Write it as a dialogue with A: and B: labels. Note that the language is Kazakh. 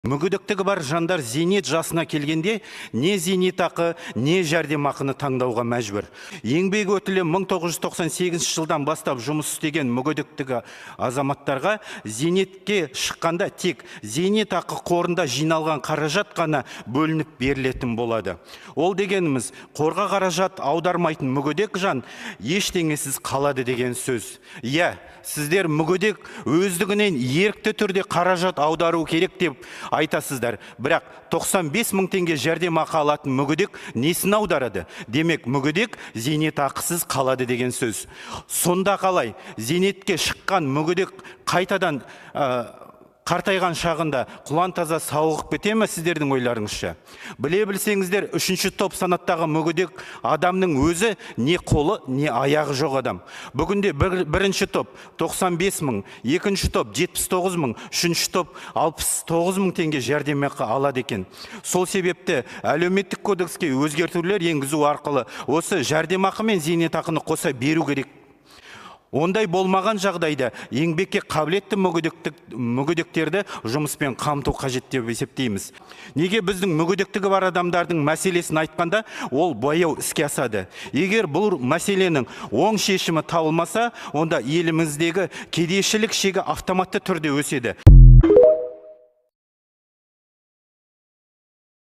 A: Мүгедектігі бар жандар зейнет жасына келгенде не зейнетақы, не жәрдемақыны таңдауға мәжбүр. Еңбек өтілі 1998 жылдан бастап жұмыс істеген мүгедектігі азаматтарға зейнетке шыққанда тек зейнетақы қорында жиналған қаражат қана бөлініп берілетін болады. Ол дегеніміз, қорға қаражат аудармайтын мүгедек жан ештеңесіз қалады деген сөз. Иә, сіздер мүгедек өздігінен ерікті түрде қаражат аудару керек деп айтасыздар. Бірақ 95 мың теңге жәрдемақы алатын мүгедек несін аударады? Демек, мүгедек зейнетақысыз қалады деген сөз. Сонда қалай? Зейнетке шыққан мүгедек қайтадан қартайған шағында құлан таза сауығып кете ме сіздердің ойларыңызша? Біле білсеңіздер, үшінші топ санаттағы мүгедек адамның өзі не қолы, не аяғы жоқ адам. Бүгінде бірінші топ 95 мың, екінші топ 79 мың, үшінші топ 69 мың теңге жәрдемақы алады екен. Сол себепті әлеуметтік кодекске өзгертулер енгізу арқылы осы жәрдемақы мен зейнетақыны қоса беру керек. Ондай болмаған жағдайда еңбекке қабілетті мүгедектерді жұмыспен қамту қажет деп есептейміз. Неге біздің мүгедектігі бар адамдардың мәселесін айтқанда, ол баяу іске асады. Егер бұл мәселенің оң шешімі табылмаса, онда еліміздегі кедейшілік шегі автоматты түрде өседі.